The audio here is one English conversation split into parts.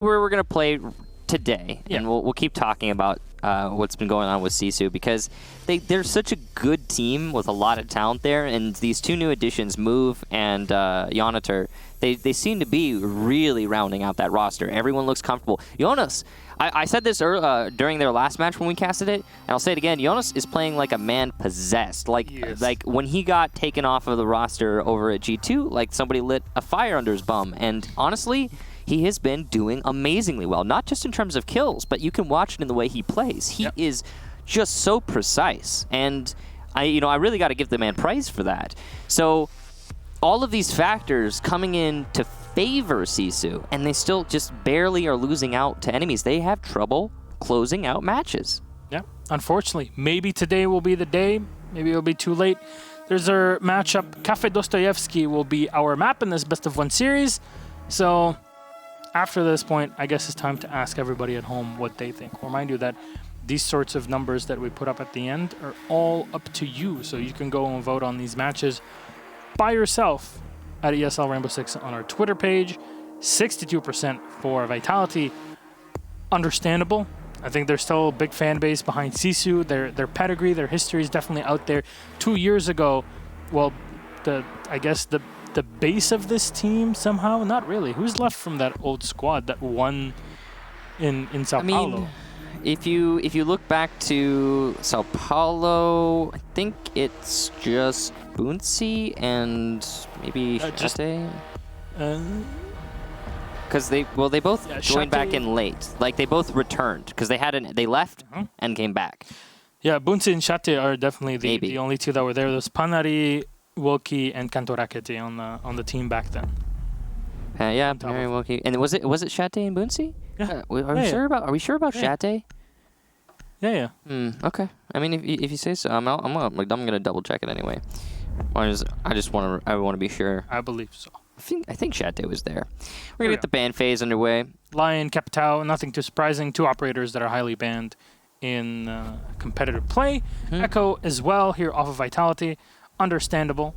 where we're going to play today, and we'll keep talking about what's been going on with Sisu, because they're such a good team with a lot of talent there, and these two new additions, Move and Yonitor, they seem to be really rounding out that roster. Everyone looks comfortable. Jonas, I said this during their last match when we casted it, and I'll say it again, Jonas is playing like a man possessed. Like when he got taken off of the roster over at G2, like somebody lit a fire under his bum, and honestly, he has been doing amazingly well, not just in terms of kills, but you can watch it in the way he plays. He is just so precise, and I really got to give the man praise for that. So all of these factors coming in to favor Sisu, and they still just barely are losing out to enemies. They have trouble closing out matches. Yeah, unfortunately. Maybe today will be the day. Maybe it'll be too late. There's our matchup. Kafe Dostoyevsky will be our map in this best-of-1 series. So after this point, I guess it's time to ask everybody at home what they think. Remind you that these sorts of numbers that we put up at the end are all up to you. So you can go and vote on these matches by yourself at ESL Rainbow Six on our Twitter page. 62% for Vitality. Understandable. I think there's still a big fan base behind Sisu. Their pedigree, their history is definitely out there. 2 years ago, well, I guess the base of this team somehow, not really. Who's left from that old squad that won in Sao Paulo? If you look back to Sao Paulo, I think it's just Boonsi and maybe Shate. Because they both joined back in late. Like they both returned because they left and came back. Yeah, Boonsi and Shate are definitely the only two that were there. There's Panari, Wilkie, and Kantorakete on the team back then. Yeah, Panari, Wilkie, and was it Shate and Boonsi? Yeah. Are we sure about Shate? Yeah. Okay. I mean, if you say so, I'm gonna double check it anyway. I want to be sure. I believe so. I think Shate was there. We're gonna get the ban phase underway. Lion, Capitao, nothing too surprising. Two operators that are highly banned in competitive play. Echo as well here off of Vitality. Understandable.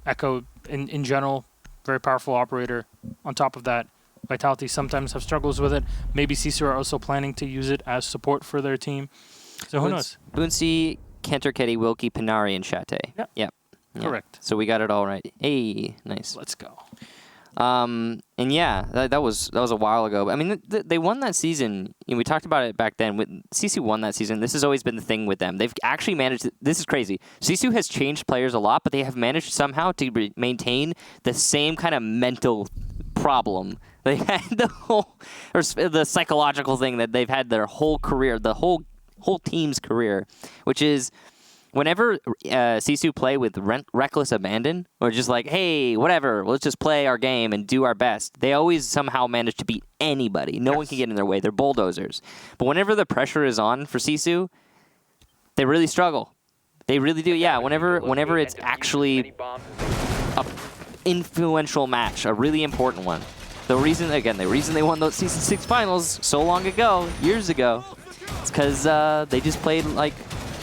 Echo in general, very powerful operator. On top of that, Vitality sometimes have struggles with it. Maybe Sisu are also planning to use it as support for their team. So who knows? Boonsi, Kantorakete, Wilkie, Panari, and Shate. Yep. Correct. So we got it all right. Hey, nice. Let's go. And yeah, that was a while ago. I mean, they won that season. We talked about it back then. Sisu won that season. This has always been the thing with them. They've actually managed. This is crazy. Sisu has changed players a lot, but they have managed somehow to maintain the same kind of mental problem. They had the psychological thing that they've had their whole career, the whole team's career, which is whenever Sisu play with reckless abandon, or just like, hey, whatever, let's just play our game and do our best, they always somehow manage to beat anybody. No one can get in their way. They're bulldozers. But whenever the pressure is on for Sisu, they really struggle. They really do. Yeah, whenever it's actually a influential match, a really important one. The reason they won those Season 6 finals so long ago, years ago, it's because they just played like,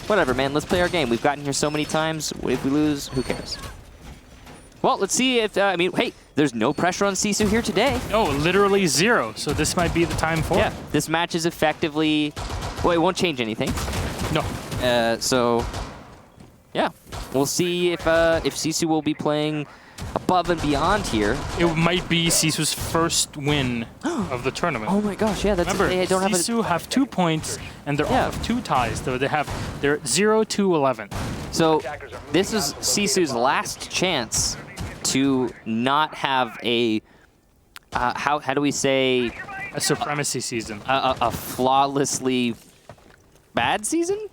whatever, man, let's play our game. We've gotten here so many times. If we lose, who cares? Well, let's see if, hey, there's no pressure on Sisu here today. No, literally zero. So this might be the time for it. Yeah, this match is effectively, well, it won't change anything. No. So, yeah, we'll see if Sisu will be playing above and beyond here. It might be Sisu's first win of the tournament. Oh my gosh, yeah, that's Remember, they don't Sisu have 2 points and they're off of 2 ties. So they're 0-11. So this is Sisu's last chance to not have a how do we say a supremacy season. A flawlessly bad season?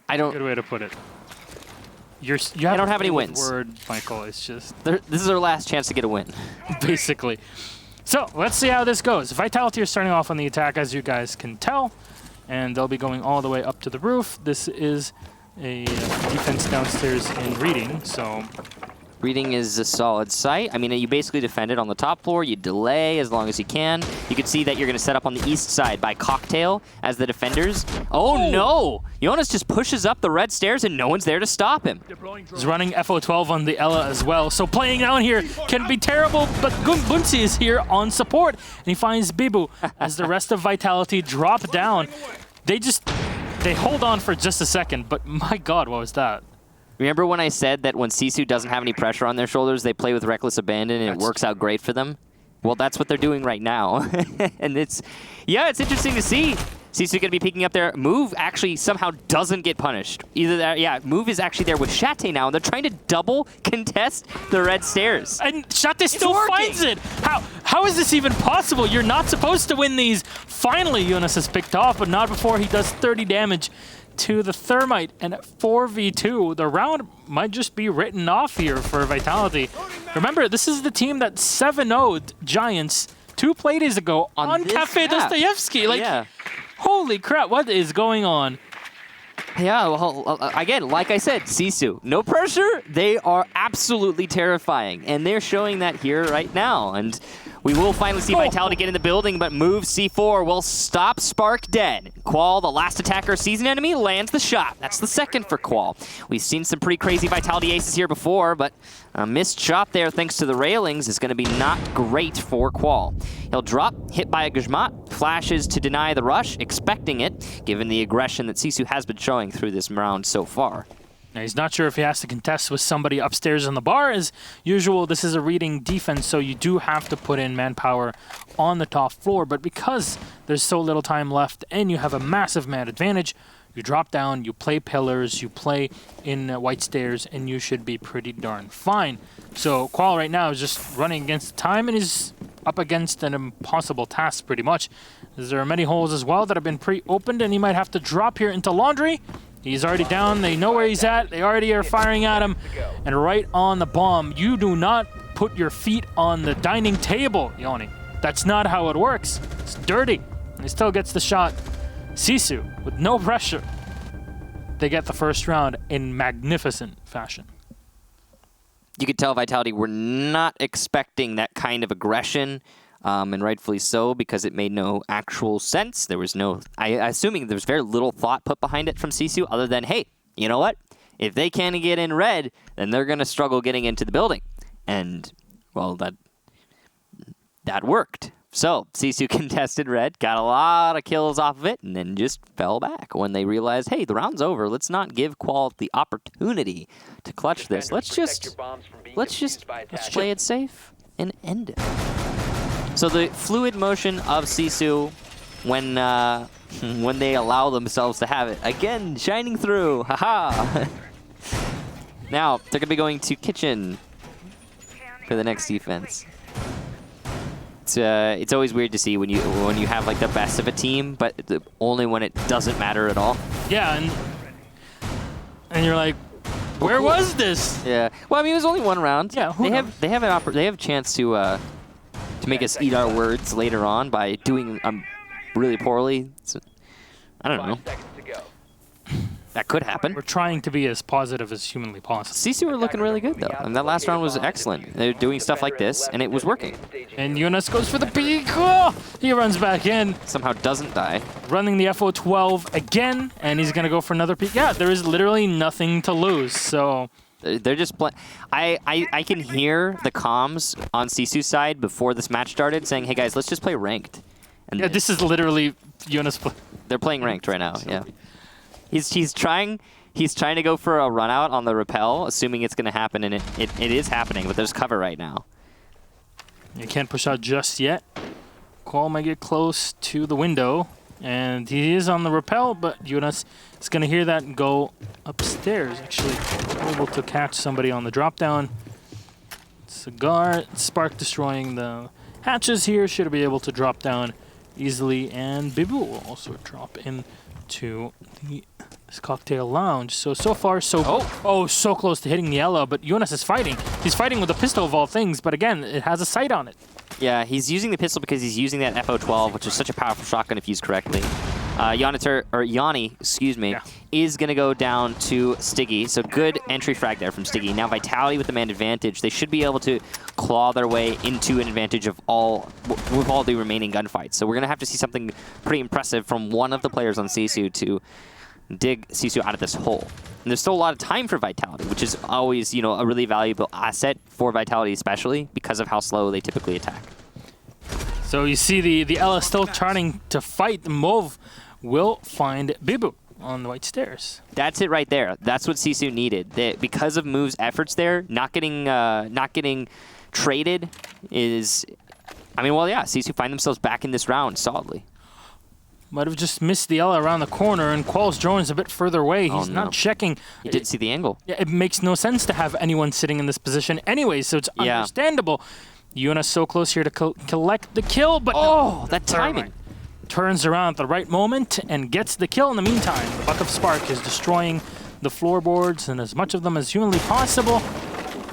Good way to put it. You don't have any wins. Word, Michael. It's just this is our last chance to get a win, basically. So let's see how this goes. Vitality are starting off on the attack, as you guys can tell, and they'll be going all the way up to the roof. This is a defense downstairs in reading, so Reading is a solid site. I mean, you basically defend it on the top floor. You delay as long as you can. You can see that you're going to set up on the east side by Cocktail as the defenders. Oh, no! Jonas just pushes up the red stairs and no one's there to stop him. He's running FO12 on the Ella as well. So playing down here can be terrible, but Bunsi is here on support. And he finds Bibu as the rest of Vitality drop down. They hold on for just a second, but my God, what was that? Remember when I said that when Sisu doesn't have any pressure on their shoulders, they play with reckless abandon and it works out great for them? Well, that's what they're doing right now. And it's interesting to see. Sisu going to be picking up there. Move actually somehow doesn't get punished. Either that, Move is actually there with Shate now, and they're trying to double contest the red stairs. And Shate still finds it. How is this even possible? You're not supposed to win these. Finally, Jonas is picked off, but not before he does 30 damage to the Thermite. And at 4v2, the round might just be written off here for Vitality. Remember, this is the team that 7-0'd Giants 2 play days ago on Kafe Dostoyevsky. Holy crap, what is going on? Yeah, well, again, like I said, Sisu, no pressure. They are absolutely terrifying, and they're showing that here right now. And we will finally see Vitality get in the building, but Move C4 will stop Spark dead. Qual, the last attacker season enemy, lands the shot. That's the second for Qual. We've seen some pretty crazy Vitality aces here before, but a missed shot there thanks to the railings is going to be not great for Qual. He'll drop, hit by a Guzmat, flashes to deny the rush, expecting it, given the aggression that Sisu has been showing through this round so far. Now, he's not sure if he has to contest with somebody upstairs in the bar. As usual, this is a reading defense, so you do have to put in manpower on the top floor. But because there's so little time left and you have a massive man advantage, you drop down, you play pillars, you play in white stairs, and you should be pretty darn fine. So Qual right now is just running against time and is up against an impossible task pretty much. There are many holes as well that have been pre-opened, and he might have to drop here into Laundry. He's already down. They know where he's at. They already are firing at him. And right on the bomb. You do not put your feet on the dining table, Yoni. That's not how it works. It's dirty. And he still gets the shot. Sisu, with no pressure. They get the first round in magnificent fashion. You could tell Vitality were not expecting that kind of aggression. And rightfully so, because it made no actual sense. There was no, assuming there's very little thought put behind it from Sisu, other than, hey, you know what? If they can't get in red, then they're going to struggle getting into the building. And, well, that worked. So, Sisu contested red, got a lot of kills off of it, and then just fell back when they realized, hey, the round's over. Let's not give Qual the opportunity to clutch this. Let's just play it safe and end it. So the fluid motion of Sisu when they allow themselves to have it. Again, shining through. Haha. Now, they're going to be going to Kitchen for the next defense. It's always weird to see when you have like the best of a team, but only when it doesn't matter at all. Yeah, and you're like, where was this? Yeah. Well, I mean, it was only one round. Yeah. They have a chance to make us eat our words later on by doing really poorly. So, I don't know. That could happen. We're trying to be as positive as humanly possible. Sisu were looking really good, though. And that last round was excellent. They're doing stuff like this, and it was working. And Jonas goes for the peek. Oh, he runs back in. Somehow doesn't die. Running the FO12 again, and he's going to go for another peek. Yeah, there is literally nothing to lose, so... They're just playing. I can hear the comms on Sisu's side before this match started saying, hey, guys, let's just play ranked. And yeah, this is literally Jonas. They're playing ranked right now, yeah. He's trying to go for a run out on the rappel, assuming it's going to happen, and it is happening, but there's cover right now. You can't push out just yet. Qual might get close to the window, and he is on the rappel, but Jonas is going to hear that and go upstairs. Actually, able to catch somebody on the drop down. Cigar, Spark destroying the hatches here. Should be able to drop down easily, and Bibu will also drop into this cocktail lounge. So far, so so close to hitting the yellow, but Jonas is fighting. He's fighting with a pistol of all things, but again, it has a sight on it. Yeah, he's using the pistol because he's using that FO12, which is such a powerful shotgun if used correctly. Yanni, excuse me, is going to go down to Stiggy. So good entry frag there from Stiggy. Now Vitality with the man advantage. They should be able to claw their way into an advantage with all the remaining gunfights. So we're going to have to see something pretty impressive from one of the players on Sisu to dig Sisu out of this hole. And there's still a lot of time for Vitality, which is always, you know, a really valuable asset for Vitality, especially because of how slow they typically attack. So you see the Ella still trying to fight. Mauve will find Bibu on the white stairs. That's it right there. That's what Sisu needed. Because of Move's efforts there, not getting traded is... I mean, well, yeah, Sisu find themselves back in this round solidly. Might have just missed the Ella around the corner, and Qual's drone is a bit further away. He's not checking. He didn't see the angle. Yeah, it makes no sense to have anyone sitting in this position anyway, so it's understandable. Yuna's so close here to collect the kill, but that timing. Turns around at the right moment and gets the kill in the meantime. The Buck of Spark is destroying the floorboards and as much of them as humanly possible,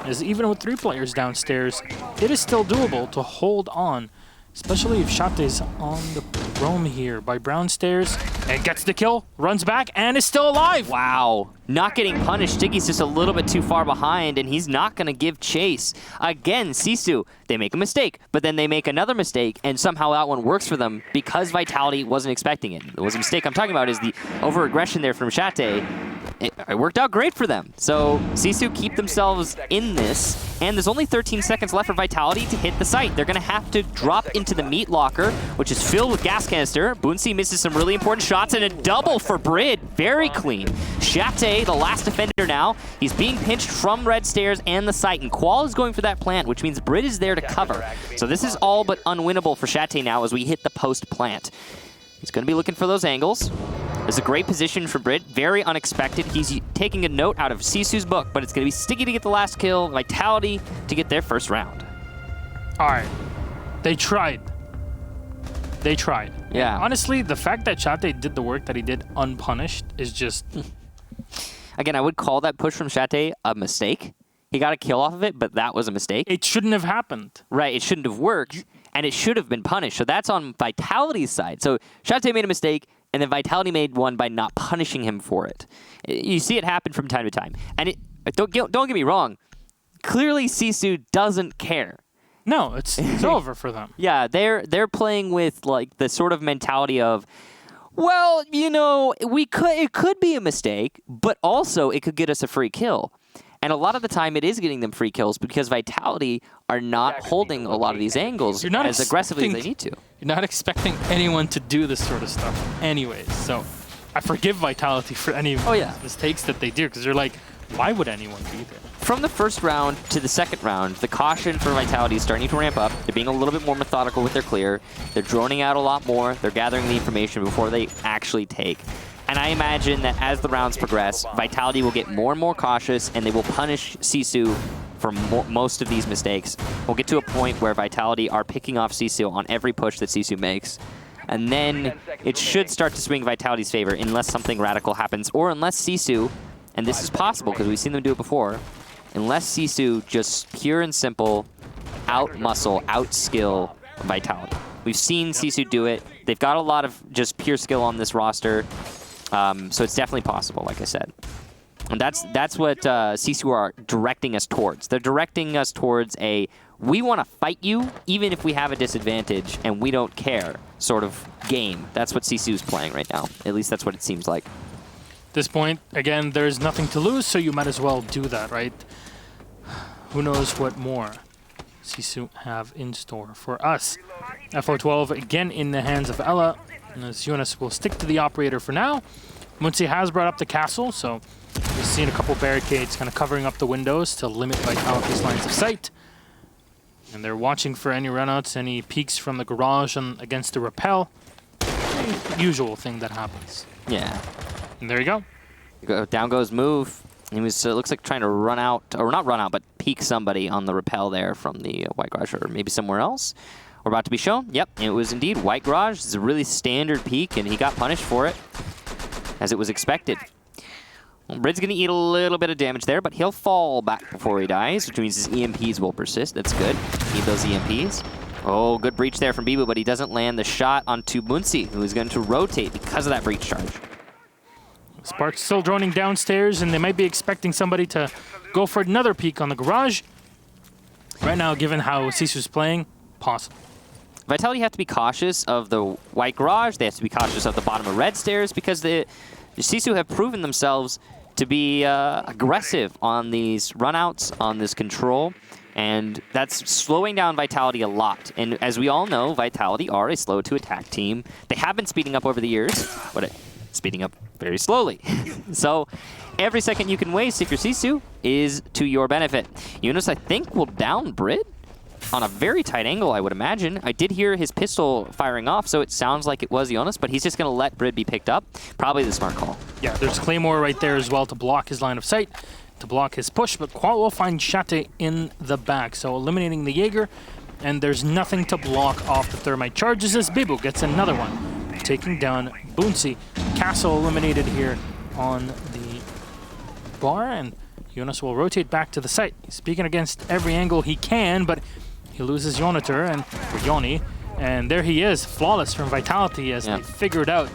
as even with 3 players downstairs, it is still doable to hold on, especially if Shate is on the roam here by brown stairs and gets the kill, runs back, and is still alive. Wow. Not getting punished. Stiggy's just a little bit too far behind, and he's not going to give chase. Again, Sisu, they make a mistake, but then they make another mistake, and somehow that one works for them because Vitality wasn't expecting it. It was a mistake I'm talking about is the over-aggression there from Shate. It worked out great for them. So Sisu keep themselves in this, and there's only 13 seconds left for Vitality to hit the site. They're going to have to drop into the meat locker, which is filled with gas canister. Boonsey misses some really important shots, and a double for Brid. Very clean. Shate, the last defender now, he's being pinched from red stairs and the site, and Qual is going for that plant, which means Brid is there to cover. So this is all but unwinnable for Shate now as we hit the post plant. He's going to be looking for those angles. It's a great position for Brid. Very unexpected. He's taking a note out of Sisu's book, but it's going to be Stiggy to get the last kill, Vitality to get their first round. All right. They tried. They tried. Yeah. And honestly, the fact that Shate did the work that he did unpunished is just... Again, I would call that push from Shate a mistake. He got a kill off of it, but that was a mistake. It shouldn't have happened. Right, it shouldn't have worked, and it should have been punished. So that's on Vitality's side. So Shate made a mistake, and then Vitality made one by not punishing him for it. You see it happen from time to time. And don't get me wrong, clearly Sisu doesn't care. No, it's over for them. Yeah, they're playing with like the sort of mentality of, well, you know, it could be a mistake, but also it could get us a free kill. And a lot of the time it is getting them free kills because Vitality are not holding a lot of these angles as aggressively as they need to. You're not expecting anyone to do this sort of stuff anyways. So I forgive Vitality for any mistakes that they do because you're like, why would anyone be there? From the first round to the second round, the caution for Vitality is starting to ramp up. They're being a little bit more methodical with their clear. They're droning out a lot more. They're gathering the information before they actually take. And I imagine that as the rounds progress, Vitality will get more and more cautious, and they will punish Sisu for most of these mistakes. We'll get to a point where Vitality are picking off Sisu on every push that Sisu makes. And then it should start to swing Vitality's favor unless something radical happens, or unless Sisu, and this is possible because we've seen them do it before, unless Sisu just pure and simple out-muscle, out-skill Vitality. We've seen Sisu do it. They've got a lot of just pure skill on this roster. So it's definitely possible, like I said. And that's what Sisu are directing us towards. They're directing us towards a, we want to fight you even if we have a disadvantage and we don't care sort of game. That's what Sisu's playing right now. At least that's what it seems like. At this point, again, there's nothing to lose, so you might as well do that, right? Who knows what more Sisu have in store for us. FO12 again in the hands of Ella. And as Jonas will stick to the operator for now. Muncie has brought up the castle, so we've seen a couple barricades kind of covering up the windows to limit Vitality's lines of sight. And they're watching for any runouts, any peeks from the garage against the rappel. Usual thing that happens. Yeah. And there you go. Down goes Move. He was, it looks like trying to run out, or not run out, but peek somebody on the rappel there from the white garage, or maybe somewhere else. We're about to be shown. Yep, it was indeed white garage. It's a really standard peek, and he got punished for it, as it was expected. Well, Brid's going to eat a little bit of damage there, but he'll fall back before he dies, which means his EMPs will persist. That's good. Need those EMPs. Oh, good breach there from Bibu, but he doesn't land the shot onto Munsi, who is going to rotate because of that breach charge. Spark's still droning downstairs, and they might be expecting somebody to go for another peek on the garage. Right now, given how Sisu's playing, possible. Vitality have to be cautious of the white garage. They have to be cautious of the bottom of red stairs because the Sisu have proven themselves to be aggressive on these runouts, on this control, and that's slowing down Vitality a lot. And as we all know, Vitality are a slow-to-attack team. They have been speeding up over the years, but speeding up very slowly. So every second you can waste if you're Sisu is to your benefit. Yunus, I think, will down Brid on a very tight angle, I would imagine. I did hear his pistol firing off, so it sounds like it was Jonas, but he's just going to let Brid be picked up. Probably the smart call. Yeah, there's Claymore right there as well to block his line of sight, to block his push, but Qual will find Shate in the back, so eliminating the Jaeger, and there's nothing to block off the thermite charges as Bibu gets another one, taking down Boonsy. Castle eliminated here on the bar, and Jonas will rotate back to the site. He's peeking against every angle he can, but he loses Yonitor and Yoni, and there he is, flawless from Vitality as they figured out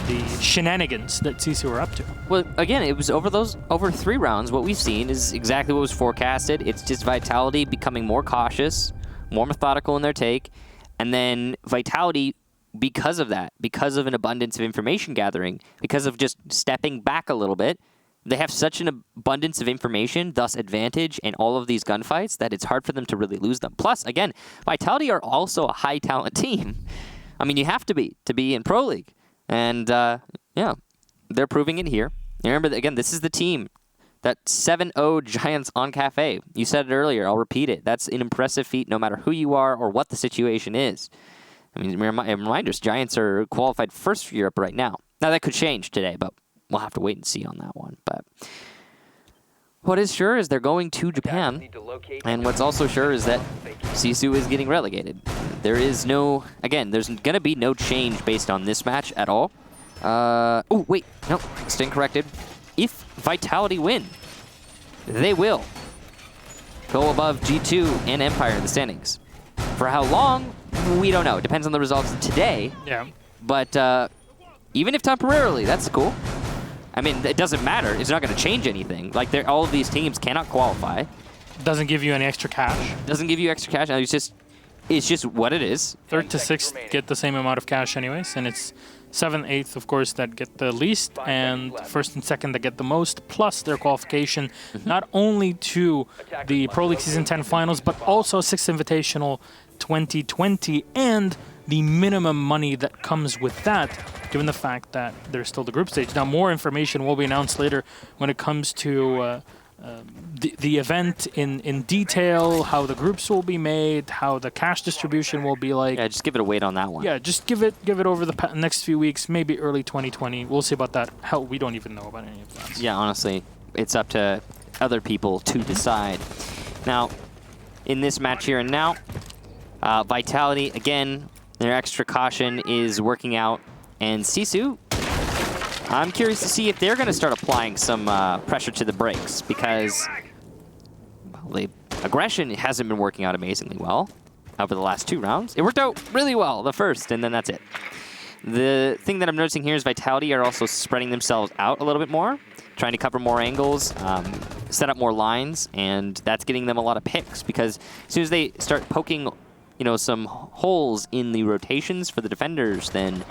the shenanigans that Sisu were up to. Well, again, it was over 3 rounds. What we've seen is exactly what was forecasted. It's just Vitality becoming more cautious, more methodical in their take, and then Vitality, because of that, because of an abundance of information gathering, because of just stepping back a little bit, they have such an abundance of information, thus advantage in all of these gunfights, that it's hard for them to really lose them. Plus, again, Vitality are also a high-talent team. I mean, you have to be in Pro League. And, yeah, they're proving it here. And remember, again, this is the team that 7-0 Giants on Kafe. You said it earlier. I'll repeat it. That's an impressive feat no matter who you are or what the situation is. I mean, reminders, Giants are qualified first for Europe right now. Now, that could change today, but we'll have to wait and see on that one. But what is sure is they're going to Japan, and what's also sure is that Sisu is getting relegated. There is no, again, there's going to be no change based on this match at all. Oh, wait, no, stand corrected. If Vitality win, they will go above G2 and Empire in the standings. For how long, we don't know. It depends on the results of today. Yeah. But even if temporarily, that's cool. I mean, it doesn't matter. It's not going to change anything. Like, all of these teams cannot qualify. Doesn't give you any extra cash. Doesn't give you extra cash. It's just what it is. 3rd to 6th get the same amount of cash anyways, and it's 7th, 8th, of course, that get the least, and 1st and 2nd that get the most, plus their qualification not only to the Pro League Season 10 finals, but also 6th Invitational 2020, and the minimum money that comes with that, given the fact that there's still the group stage. Now, more information will be announced later when it comes to the event in detail, how the groups will be made, how the cash distribution will be like. Yeah, just give it a wait on that one. Yeah, just give it over the next few weeks, maybe early 2020. We'll see about that. Hell, we don't even know about any of that. Yeah, honestly, it's up to other people to decide. Now, in this match here and now, Vitality, again, their extra caution is working out, and Sisu, I'm curious to see if they're going to start applying some pressure to the brakes, because the aggression hasn't been working out amazingly well over the last 2 rounds. It worked out really well the first, and then that's it. The thing that I'm noticing here is Vitality are also spreading themselves out a little bit more, trying to cover more angles, set up more lines, and that's getting them a lot of picks, because as soon as they start poking some holes in the rotations for the defenders, then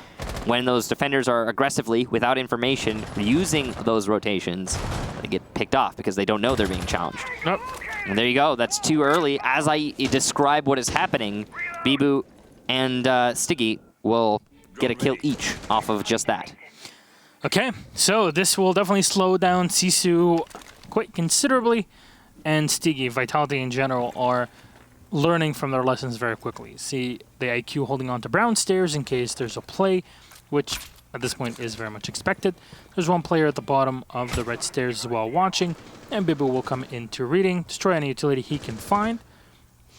when those defenders are aggressively, without information, using those rotations, they get picked off because they don't know they're being challenged. Nope. And there you go. That's too early. As I describe what is happening, Bibu and Stiggy will get a kill each off of just that. Okay, so this will definitely slow down Sisu quite considerably, and Stiggy, Vitality in general, are learning from their lessons very quickly. See the IQ holding on to brown stairs in case there's a play, which at this point is very much expected. There's one player at the bottom of the red stairs as well watching, and Bibu will come into reading, destroy any utility he can find,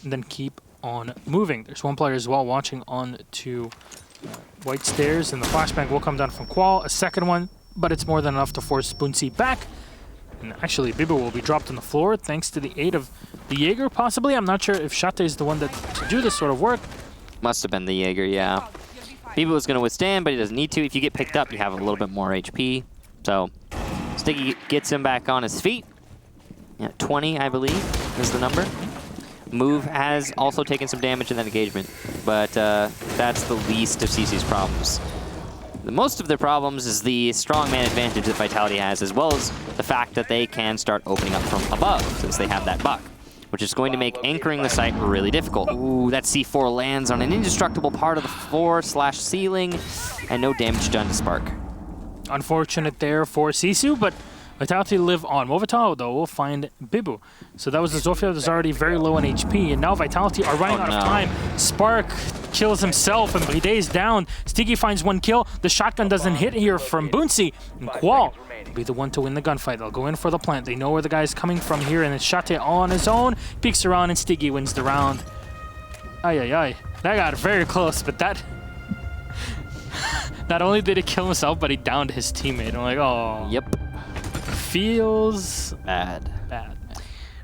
and then keep on moving. There's one player as well watching on to white stairs, and the flashbang will come down from Qual, a second one, but it's more than enough to force Boonsy back. And actually, Bibu will be dropped on the floor thanks to the aid of the Jaeger, possibly. I'm not sure if Shate is the one to do this sort of work. Must have been the Jaeger, yeah. Bibu was going to withstand, but he doesn't need to. If you get picked up, you have a little bit more HP. So Stiggy gets him back on his feet. Yeah, 20, I believe, is the number. Move has also taken some damage in that engagement, but that's the least of Sisu's problems. The most of their problems is the strongman advantage that Vitality has, as well as the fact that they can start opening up from above, since they have that buck, which is going to make anchoring the site really difficult. Ooh, that C4 lands on an indestructible part of the floor/ceiling, and no damage done to Spark. Unfortunate there for Sisu, but Vitality live on. Methodical, though, will find Bibu. So that was the Zofia that's already very low on HP, and now Vitality are running out of time. Spark kills himself, and Bride is down. Stiggy finds one kill. The shotgun doesn't hit here from Boonsy, and Qual will be the one to win the gunfight. They'll go in for the plant. They know where the guy's coming from here, and it's Shate all on his own. Peeks around, and Stiggy wins the round. Ay, ay, ay. That got very close, but that... Not only did he kill himself, but he downed his teammate. I'm like, oh. Yep. Feels bad. Bad.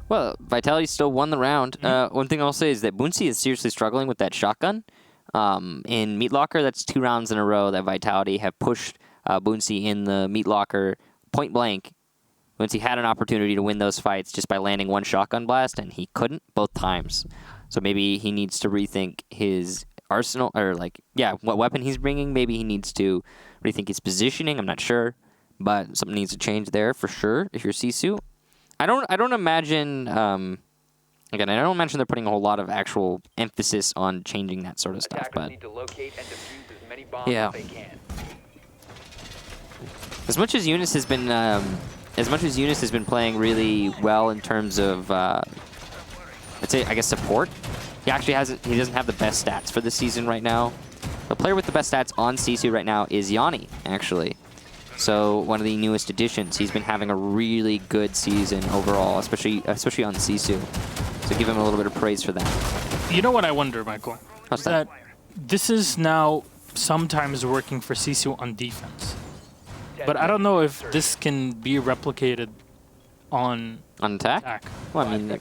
Well, Vitality still won the round. One thing I'll say is that Boonsy is seriously struggling with that shotgun. In Meat Locker, that's 2 rounds in a row that Vitality have pushed Boonsy in the Meat Locker point blank. Boonsy had an opportunity to win those fights just by landing one shotgun blast, and he couldn't both times. So maybe he needs to rethink his arsenal, or what weapon he's bringing. Maybe he needs to rethink his positioning. I'm not sure. But something needs to change there for sure if you're Sisu. I don't imagine again, I don't imagine they're putting a whole lot of actual emphasis on changing that sort of stuff, but yeah. As much as Eunice has been playing really well in terms of I'd say, I guess, support, he doesn't have the best stats for this season right now. The player with the best stats on Sisu right now is Yanni, actually. So one of the newest additions. He's been having a really good season overall, especially on Sisu. So give him a little bit of praise for that. You know what I wonder, Michael? What's that? This is now sometimes working for Sisu on defense. But I don't know if this can be replicated on attack. Well, I mean,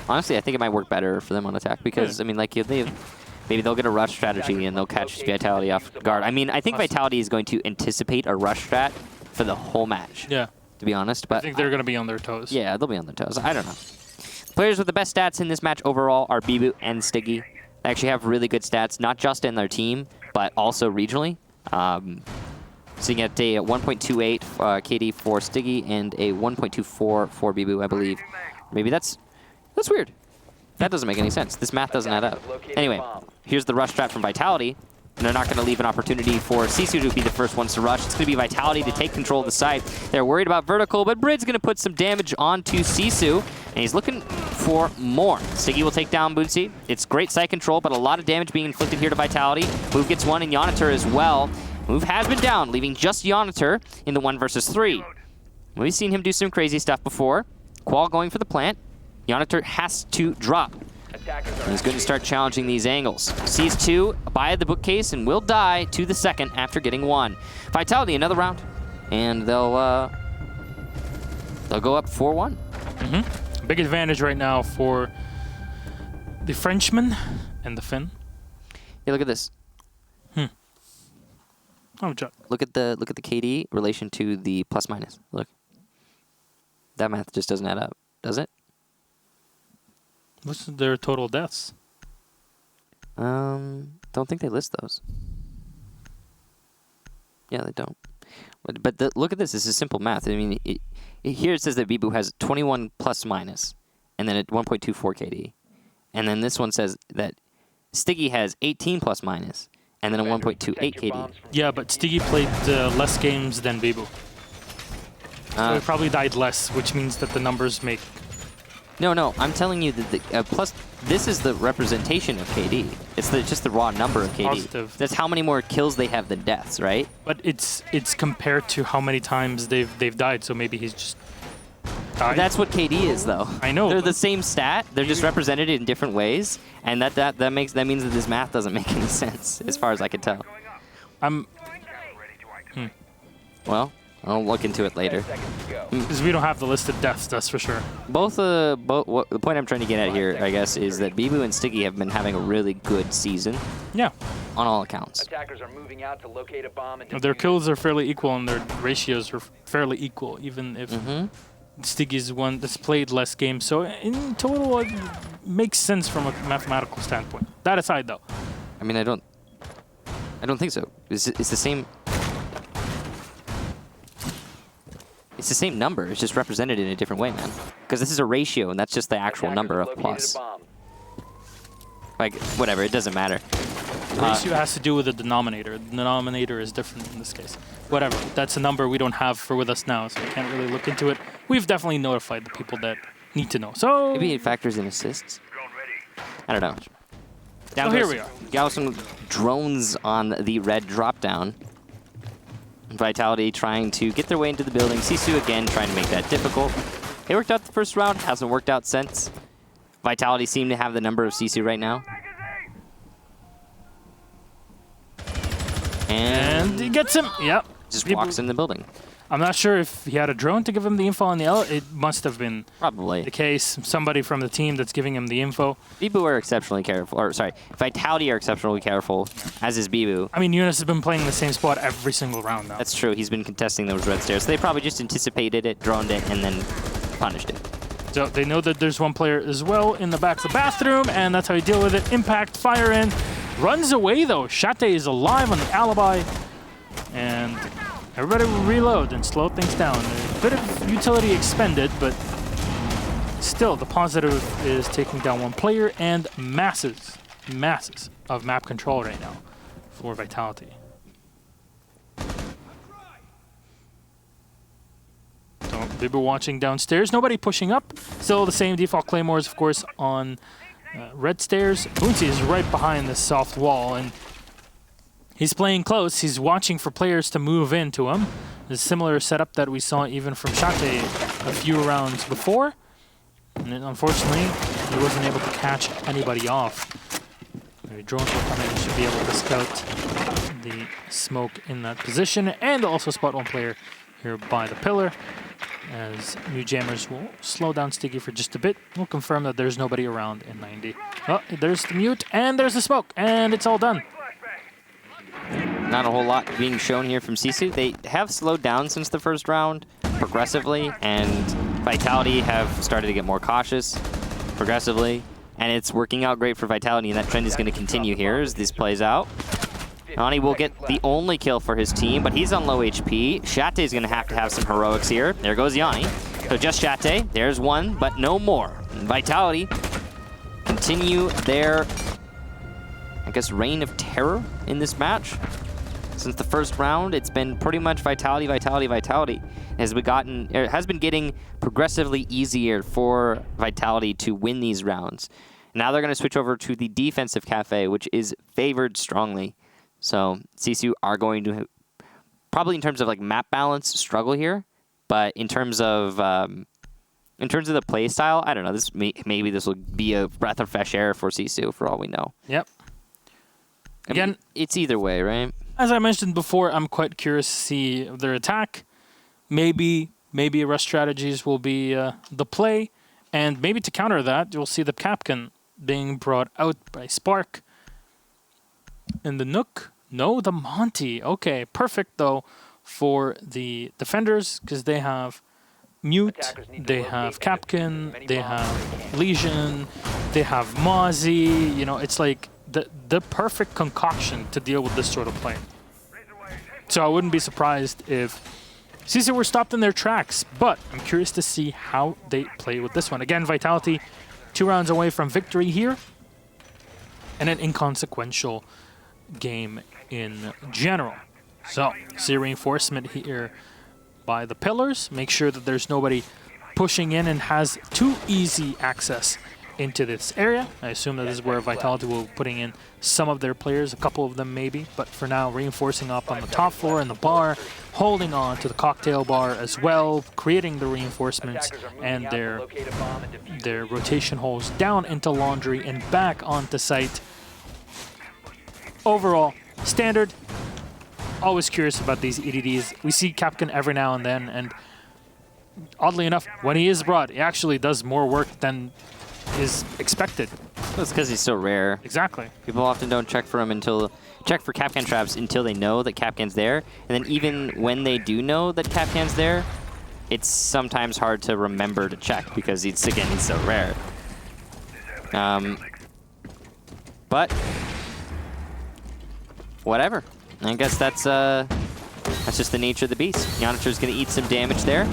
honestly, I think it might work better for them on attack because, I mean, like, maybe they'll get a rush strategy and they'll catch Vitality off guard. I mean, I think Vitality is going to anticipate a rush strat for the whole match. Yeah. To be honest, but I think they're going to be on their toes. Yeah, they'll be on their toes. I don't know. Players with the best stats in this match overall are Bibu and Stiggy. They actually have really good stats, not just in their team, but also regionally. Seeing at a 1.28 KD for Stiggy and a 1.24 for Bibu, I believe. Maybe that's weird. That doesn't make any sense. This math doesn't add up. Anyway, here's the rush strat from Vitality. And they're not going to leave an opportunity for Sisu to be the first ones to rush. It's going to be Vitality to take control of the site. They're worried about Vertical, but Brid's going to put some damage onto Sisu, and he's looking for more. Stiggy will take down Boonsy. It's great site control, but a lot of damage being inflicted here to Vitality. Move gets one, and Yonitor as well. Move has been down, leaving just Yonitor in the 1 versus 3. We've seen him do some crazy stuff before. Qual going for the plant. Yonitor has to drop. And he's going to start challenging these angles. Sees 2 by the bookcase and will die to the second after getting 1. Vitality, another round. And they'll go up 4-1. Big advantage right now for the Frenchman and the Finn. Yeah, look at this. Oh, job. Look at the KD relation to the plus minus. Look. That math just doesn't add up, does it? What's their total deaths? Don't think they list those. Yeah, they don't. But look at this. This is simple math. I mean, here it says that Bibu has 21 plus minus, and then at 1.24 KD. And then this one says that Stiggy has 18 plus minus, and then a 1.28 KD. Yeah, but Stiggy played less games than Bibu. So he probably died less, which means that the numbers make... No, I'm telling you that the plus this is the representation of KD. It's just the raw number of KD. Positive. That's how many more kills they have than deaths, right? But it's compared to how many times they've died. So maybe he's just died. That's what KD is, though. I know. They're the same stat. They're just represented in different ways, and that means that this math doesn't make any sense as far as I can tell. I'm. Well, I'll look into it later. Because we don't have the listed deaths, that's for sure. The point I'm trying to get at here, I guess, is that Bibu and Sticky have been having a really good season. Yeah. On all accounts. Attackers are moving out to locate a bomb and Their kills are fairly equal and their ratios are fairly equal, even if Stiggy's one that's played less games. So in total, it makes sense from a mathematical standpoint. That aside, though. I mean, I don't think so. It's the same. It's the same number. It's just represented in a different way, man. Because this is a ratio, and that's just the actual number of plus. Like, whatever, it doesn't matter. The ratio has to do with the denominator. The denominator is different in this case. Whatever, that's a number we don't have with us now, so we can't really look into it. We've definitely notified the people that need to know. So maybe it factors in assists. I don't know. So here we are. Galveston drones on the red drop down. Vitality trying to get their way into the building. Sisu again trying to make that difficult. It worked out the first round, hasn't worked out since. Vitality seem to have the number of Sisu right now. And he gets him. Yep. Just walks in the building. I'm not sure if he had a drone to give him the info on the L. It must have been probably the case. Somebody from the team that's giving him the info. Bibu are exceptionally careful. Or sorry, Vitality are exceptionally careful, as is Bibu. I mean, Yunus has been playing the same spot every single round now. That's true. He's been contesting those red stairs. So they probably just anticipated it, droned it, and then punished it. So they know that there's one player as well in the back of the bathroom, and that's how you deal with it. Impact, fire in. Runs away, though. Shate is alive on the alibi. And everybody will reload and slow things down. A bit of utility expended, but still, the positive is taking down one player and masses of map control right now for Vitality. So, Bibu watching downstairs. Nobody pushing up. Still the same default claymores, of course, on red stairs. Boonsy is right behind this soft wall, and he's playing close. He's watching for players to move into him. A similar setup that we saw even from Shate a few rounds before. And unfortunately, he wasn't able to catch anybody off. The drones will come in and should be able to scout the smoke in that position and also spot one player here by the pillar. As new jammers will slow down Sticky for just a bit. We'll confirm that there's nobody around in 90. Oh, there's the mute and there's the smoke, and it's all done. Not a whole lot being shown here from Sisu. They have slowed down since the first round progressively, and Vitality have started to get more cautious progressively, and it's working out great for Vitality, and that trend is going to continue here as this plays out. Nani will get the only kill for his team, but he's on low HP. Shate is going to have some heroics here. There goes Yanni. So just Shate. There's one, but no more. And Vitality continue their, I guess, reign of terror in this match. Since the first round, it's been pretty much Vitality, Vitality, Vitality. It has been getting progressively easier for Vitality to win these rounds. Now they're going to switch over to the defensive Kafe, which is favored strongly. So Sisu are going to, probably in terms of like map balance, struggle here. But in terms of the play style, I don't know. Maybe this will be a breath of fresh air for Sisu, for all we know. Yep. Again, I mean, it's either way, right? As I mentioned before, I'm quite curious to see their attack. Maybe rush strategies will be the play, and maybe to counter that, you'll see the Capcan being brought out by Spark. And the Nook? No, the Monty. Okay, perfect though for the defenders because they have Mute, they have Capcan, they have Legion, they have Mozzie. You know, it's like the perfect concoction to deal with this sort of play. So I wouldn't be surprised if Sisu were stopped in their tracks, but I'm curious to see how they play with this one. Again, Vitality 2 rounds away from victory here, and an inconsequential game in general. So, see reinforcement here by the pillars. Make sure that there's nobody pushing in and has too easy access into this area. I assume that this is where Vitality will be putting in some of their players, a couple of them maybe, but for now reinforcing up on the top floor in the bar, holding on to the cocktail bar as well, creating the reinforcements and their rotation holes down into laundry and back onto site. Overall, standard, always curious about these EDDs. We see Capcan every now and then, and oddly enough, when he is brought, he actually does more work than is expected. That's because he's so rare. Exactly. People often don't check for Capcan traps until they know that Capcan's there. And then even when they do know that Capcan's there, it's sometimes hard to remember to check because he's so rare. But whatever. I guess that's just the nature of the beast. Yonitor's going to eat some damage there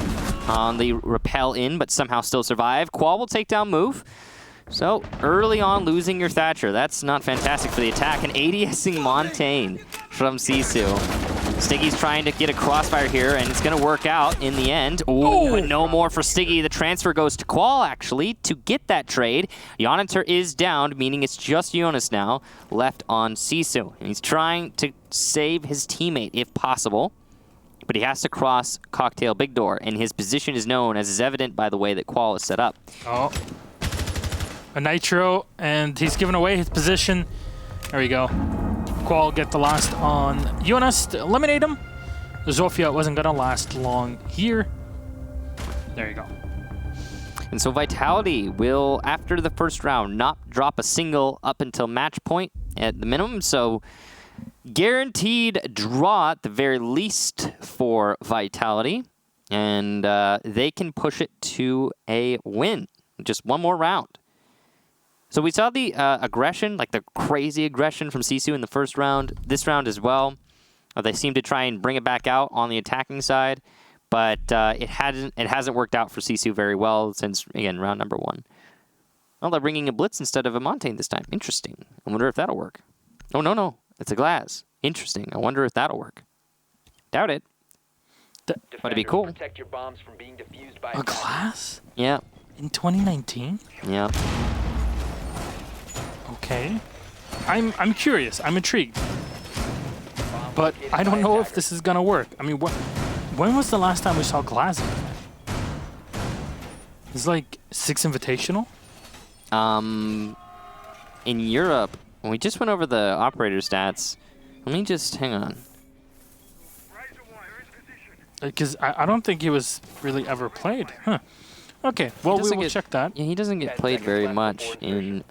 on the repel in, but somehow still survive. Qual will take down move. So early on, losing your Thatcher. That's not fantastic for the attack. And ADSing Montaigne from Sisu. Stiggy's trying to get a crossfire here, and it's going to work out in the end. Ooh, but no more for Stiggy. The transfer goes to Qual, actually, to get that trade. Yonitor is downed, meaning it's just Jonas now left on Sisu. And he's trying to save his teammate, if possible. But he has to cross Cocktail Big Door, and his position is known, as is evident by the way that Qual is set up. Oh. A Nitro, and he's given away his position. There we go. Qual get the last on Jonas to eliminate him. Zofia wasn't going to last long here. There you go. And so Vitality will, after the first round, not drop a single up until match point at the minimum. So guaranteed draw at the very least for Vitality. And they can push it to a win. Just one more round. So we saw the aggression, like the crazy aggression from Sisu in the first round. This round as well. They seem to try and bring it back out on the attacking side, but it hasn't worked out for Sisu very well since, again, round number 1. Well, they're bringing a Blitz instead of a Montaigne this time. Interesting. I wonder if that'll work. Oh, no. It's a Glass. Interesting. I wonder if that'll work. Doubt it. But it'd be cool. Protect your bombs from being defused by A Glass? Yeah. In 2019? Yeah. Okay. I'm curious. I'm intrigued. But I don't know if this is going to work. I mean, when was the last time we saw Glass? It's like 6 Invitational? In Europe, when we just went over the operator stats, let me just, hang on. Because I don't think he was really ever played. Huh. Okay, well, we will check that. Yeah, he doesn't get played very much in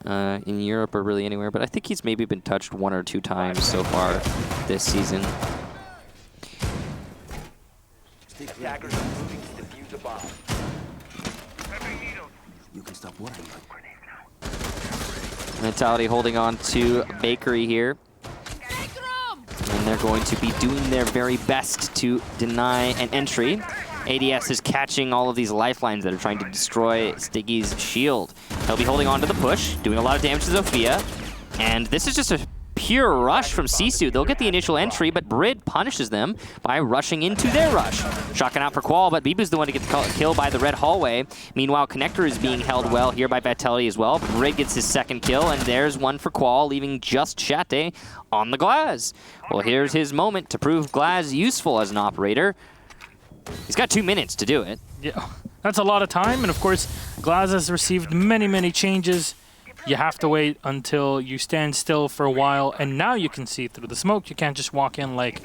Europe or really anywhere, but I think he's maybe been touched 1 or 2 times so far this season. attackers are moving to defuse a bomb. You can stop worrying about grenade now. Vitality holding on to Bakery here. And they're going to be doing their very best to deny an entry. ADS is catching all of these lifelines that are trying to destroy Stiggy's shield. He'll be holding on to the push, doing a lot of damage to Zofia. And this is just a pure rush from Sisu. They'll get the initial entry, but Brid punishes them by rushing into their rush. Shotgun out for Qual, but Bibu's the one to get the kill by the red hallway. Meanwhile, Connector is being held well here by Vitality as well. Brid gets his second kill, and there's one for Qual, leaving just Shate on the Glass. Well, here's his moment to prove Glass useful as an operator. He's got 2 minutes to do it. Yeah, that's a lot of time, and of course, Glass has received many changes. You have to wait until you stand still for a while, and now you can see through the smoke. You can't just walk in like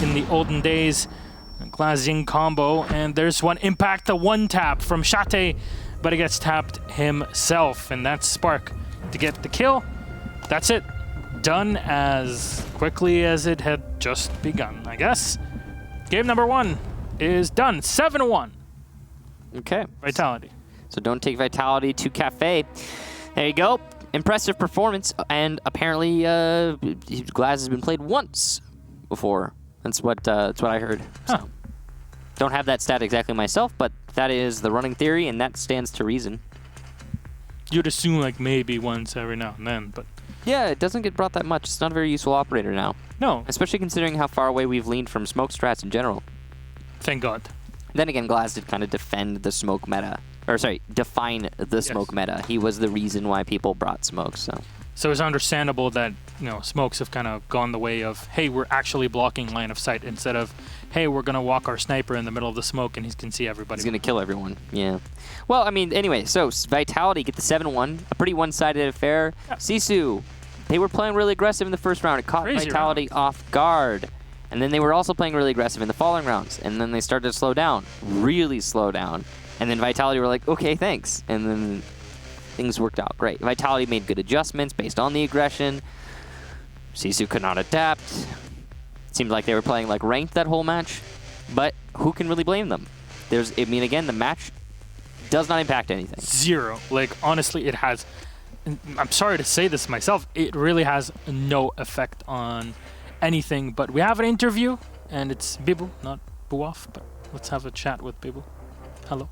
in the olden days. Glass-Ying combo, and there's one impact, the one tap from Shate, but it gets tapped himself, and that's Spark to get the kill. That's it. Done as quickly as it had just begun, I guess. Game number 1 is done. 7-1. Okay. Vitality. So don't take Vitality to Kafe. There you go. Impressive performance, and apparently Glass has been played once before. That's what I heard. Huh. So, don't have that stat exactly myself, but that is the running theory, and that stands to reason. You'd assume like maybe once every now and then, but Yeah, it doesn't get brought that much. It's not a very useful operator now. no. Especially considering how far away we've leaned from smoke strats in general. Thank God. Then again, Glass did kind of defend the smoke meta. Or sorry, define the smoke meta. He was the reason why people brought smoke, so. So it's understandable that, you know, smokes have kind of gone the way of, hey, we're actually blocking line of sight, instead of, hey, we're going to walk our sniper in the middle of the smoke and he can see everybody. He's going to kill everyone, yeah. Well, I mean, anyway, so Vitality get the 7-1. A pretty one-sided affair. Yeah. Sisu, they were playing really aggressive in the first round. It caught Vitality off guard. And then they were also playing really aggressive in the following rounds. And then they started to slow down, really slow down. And then Vitality were like, okay, thanks. And then things worked out great. Vitality made good adjustments based on the aggression. Sisu could not adapt. It seemed like they were playing like ranked that whole match. But who can really blame them? Again, the match does not impact anything. Zero. Like, honestly, it has... I'm sorry to say this myself. It really has no effect on anything. But we have an interview, and it's Bibu, not Buoff, but let's have a chat with Bibu. Hello.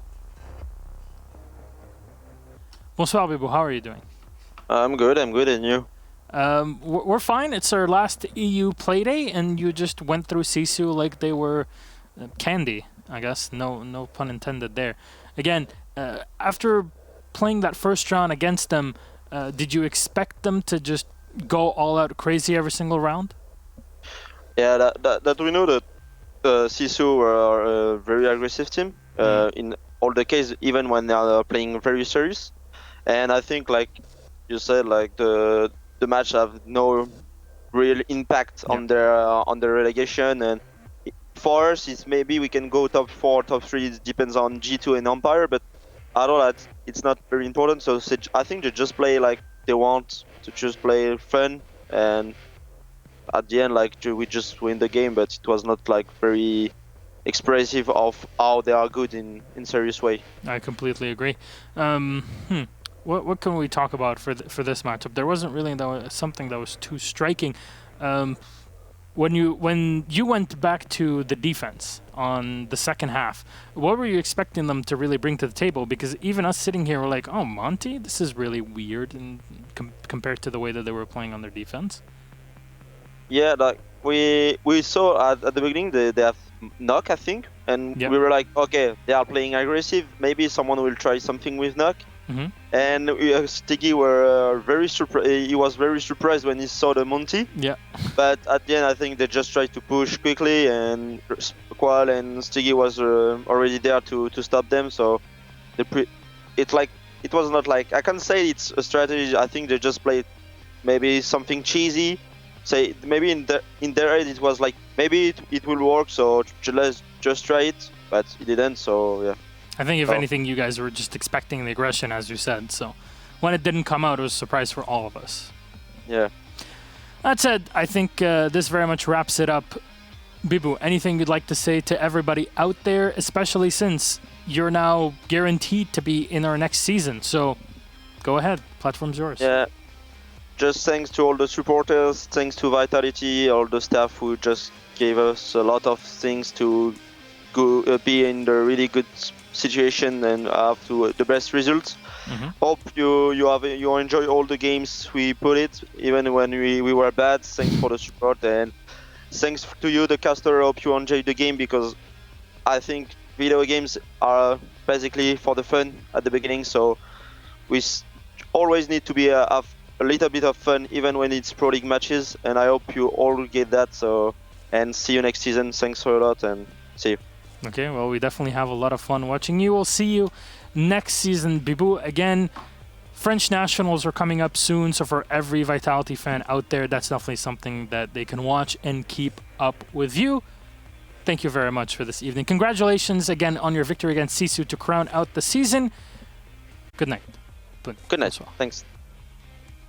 Bonsoir, Bibu. How are you doing? I'm good, and you? We're fine. It's our last EU Playday, and you just went through Sisu like they were candy, I guess. No pun intended there. Again, after playing that first round against them, did you expect them to just go all out crazy every single round? Yeah, that we know that Sisu are a very aggressive team in all the cases, even when they are playing very serious. And I think, like you said, like the match have no real impact on their relegation. And for us, it's maybe we can go top 4, top 3. It depends on G2 and Empire, but I don't know that it's not very important. So I think they just play like they want to just play fun, and at the end, like we just win the game. But it was not like very expressive of how they are good in serious way. I completely agree. What can we talk about for this matchup? There wasn't really something that was too striking. When you went back to the defense on the second half, what were you expecting them to really bring to the table? Because even us sitting here were like, oh, Monty, this is really weird and compared to the way that they were playing on their defense. Yeah, like we saw at the beginning they have Knock, I think, and we were like, okay, they are playing aggressive. Maybe someone will try something with Knock. And Stiggy were very surprised. He was very surprised when he saw the Monty. Yeah. But at the end, I think they just tried to push quickly, and Qual and Stiggy was already there to stop them. So it was not like, I can't say it's a strategy. I think they just played maybe something cheesy. Say maybe in their head it was like maybe it will work. So let's just try it, but it didn't. So yeah. I think if anything, you guys were just expecting the aggression, as you said. So when it didn't come out, it was a surprise for all of us. Yeah. That said, I think this very much wraps it up. Bibu, anything you'd like to say to everybody out there, especially since you're now guaranteed to be in our next season? So go ahead. Platform's yours. Yeah. Just thanks to all the supporters, thanks to Vitality, all the staff who just gave us a lot of things to go be in the really good situation and have the best results. Hope you enjoy all the games we put it, even when we were bad. Thanks for the support, and thanks to you, the caster. Hope you enjoy the game, because I think video games are basically for the fun at the beginning. So we always need to be have a little bit of fun, even when it's Pro League matches. And I hope you all get that. So, and see you next season. Thanks a lot, and see you. Okay, well, we definitely have a lot of fun watching you. We'll see you next season, Bibu. Again, French Nationals are coming up soon, so for every Vitality fan out there, that's definitely something that they can watch and keep up with you. Thank you very much for this evening. Congratulations again on your victory against Sisu to crown out the season. Good night. Good night. Thanks.